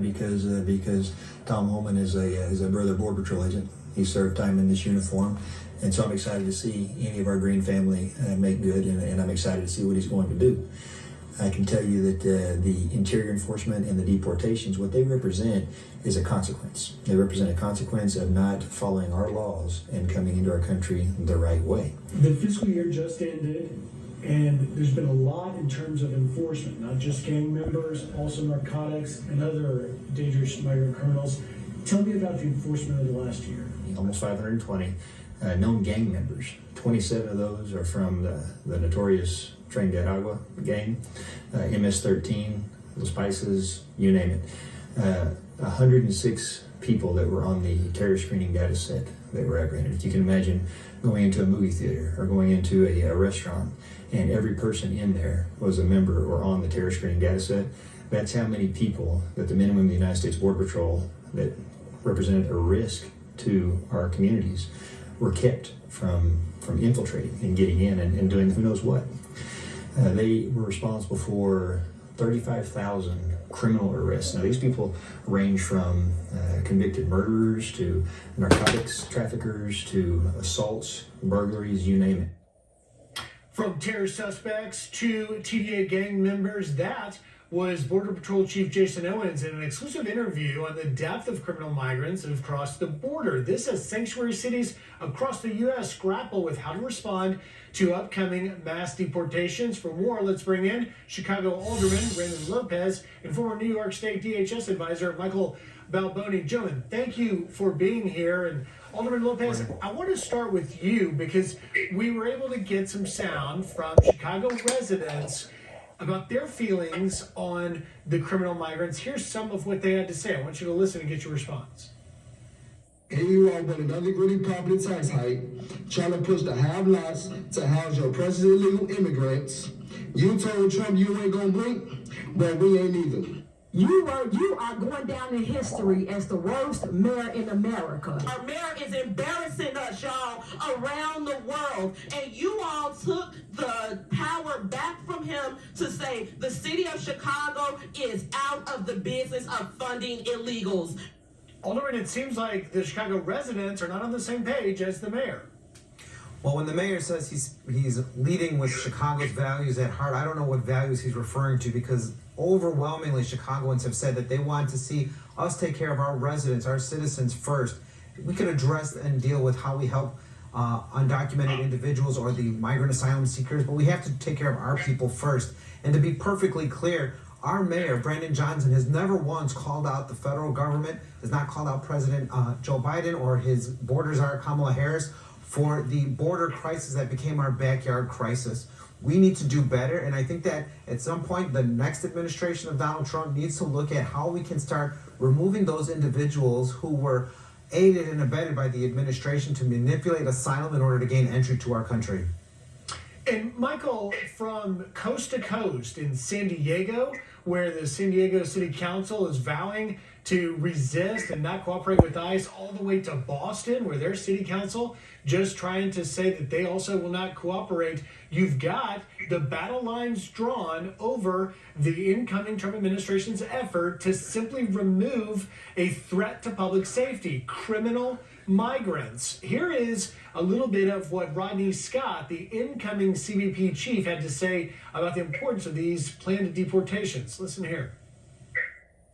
Because Tom Holman is a brother Border Patrol agent. He served time in this uniform, and so I'm excited to see any of our Green family make good, and I'm excited to see what he's going to do. I can tell you that the interior enforcement and the deportations, what they represent is a consequence. They represent a consequence of not following our laws and coming into our country the right way. The fiscal year just ended, and there's been a lot in terms of enforcement, not just gang members, also narcotics and other dangerous migrant criminals. Tell me about the enforcement of the last year. Almost 520 known gang members. 27 of those are from the notorious Tren de Agua gang, MS-13, Los Spices, you name it. 106 people that were on the terror screening data set that were apprehended. If you can imagine going into a movie theater or going into a restaurant, and every person in there was a member or on the terror screening data set, that's how many people that the men and women of the United States Border Patrol that represented a risk to our communities were kept from infiltrating and getting in and doing who knows what. They were responsible for 35,000 criminal arrests. Now these people range from convicted murderers to narcotics traffickers to assaults, burglaries, you name it. From terror suspects to TDA gang members, that was Border Patrol Chief Jason Owens in an exclusive interview on the depth of criminal migrants that have crossed the border. This as sanctuary cities across the U.S. grapple with how to respond to upcoming mass deportations. For more, let's bring in Chicago Alderman Ray Lopez and former New York State DHS advisor Michael Balboni. Gentlemen, thank you for being here. And Alderman Lopez, I want to start with you because we were able to get some sound from Chicago residents about their feelings on the criminal migrants. Here's some of what they had to say. I want you to listen and get your response. Here you are with another gritty property tax hike, trying to push the have-nots to house your precious illegal immigrants. You told Trump you ain't gonna blink, but we ain't either. You are going down in history as the worst mayor in America. Our mayor is embarrassing us, y'all, around the world. And you all took the power back from him to say the city of Chicago is out of the business of funding illegals. Alderman, it seems like the Chicago residents are not on the same page as the mayor. Well, when the mayor says he's leading with Chicago's values at heart, I don't know what values he's referring to, because overwhelmingly Chicagoans have said that they want to see us take care of our residents, our citizens first. We could address and deal with how we help undocumented individuals or the migrant asylum seekers, but we have to take care of our people first. And to be perfectly clear, our mayor, Brandon Johnson, has never once called out the federal government, has not called out President Joe Biden or his border czar Kamala Harris for the border crisis that became our backyard crisis. We need to do better, and I think that at some point the next administration of Donald Trump needs to look at how we can start removing those individuals who were aided and abetted by the administration to manipulate asylum in order to gain entry to our country. And Michael, from coast to coast in San Diego, where the San Diego City Council is vowing to resist and not cooperate with ICE, all the way to Boston, where their city council just trying to say that they also will not cooperate. You've got the battle lines drawn over the incoming Trump administration's effort to simply remove a threat to public safety, criminal migrants. Here is a little bit of what Rodney Scott, the incoming CBP chief, had to say about the importance of these planned deportations. Listen here.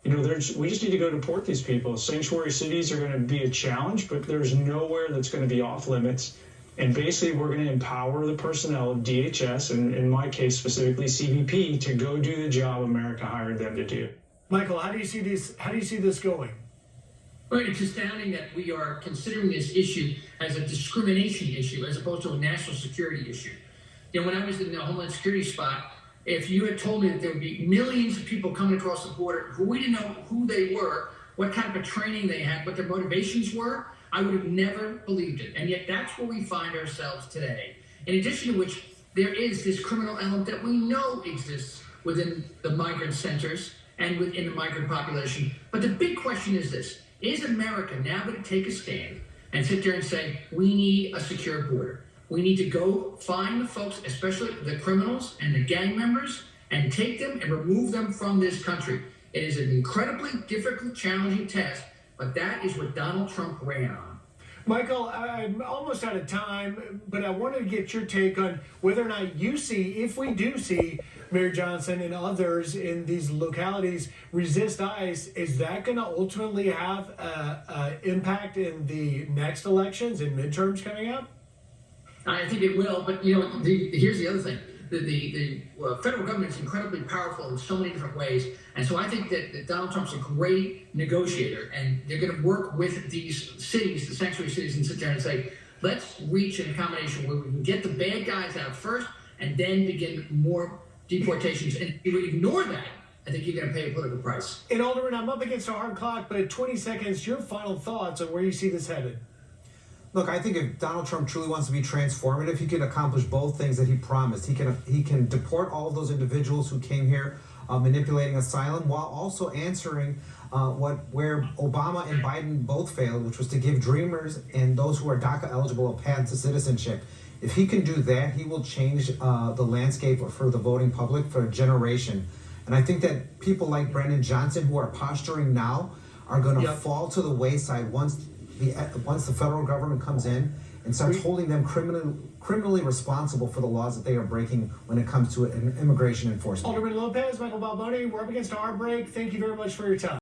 You know, we just need to go deport these people. Sanctuary cities are going to be a challenge, but there's nowhere that's going to be off limits. And basically, we're going to empower the personnel of DHS, and in my case specifically CBP, to go do the job America hired them to do. Michael, how do you see this? How do you see this going? Well, it's astounding that we are considering this issue as a discrimination issue as opposed to a national security issue. You know, when I was in the Homeland Security spot, if you had told me that there would be millions of people coming across the border who we didn't know who they were, what kind of training they had, what their motivations were, I would have never believed it. And yet that's where we find ourselves today. In addition to which, there is this criminal element that we know exists within the migrant centers and within the migrant population. But the big question is this: is America now going to take a stand and sit there and say, we need a secure border? We need to go find the folks, especially the criminals and the gang members, and take them and remove them from this country. It is an incredibly difficult, challenging test, but that is what Donald Trump ran on. Michael, I'm almost out of time, but I wanted to get your take on whether or not you see, if we do see Mayor Johnson and others in these localities resist ICE, is that going to ultimately have an impact in the next elections and midterms coming up? I think it will, but here's the other thing. The federal government is incredibly powerful in so many different ways, and so I think that Donald Trump's a great negotiator, and they're going to work with these cities, the sanctuary cities, and sit there and say, let's reach an accommodation where we can get the bad guys out first, and then begin more deportations. And if you ignore that, I think you're going to pay a political price. And Alderman, I'm up against a hard clock, but 20 seconds, your final thoughts on where you see this headed. Look, I think if Donald Trump truly wants to be transformative, he can accomplish both things that he promised. He can deport all of those individuals who came here manipulating asylum, while also answering where Obama and Biden both failed, which was to give dreamers and those who are DACA eligible a path to citizenship. If he can do that, he will change the landscape for the voting public for a generation. And I think that people like Brennan Johnson, who are posturing now, are going to fall to the wayside once the federal government comes in and starts holding them criminally responsible for the laws that they are breaking when it comes to immigration enforcement. Alderman Lopez, Michael Balboni, we're up against our break. Thank you very much for your time.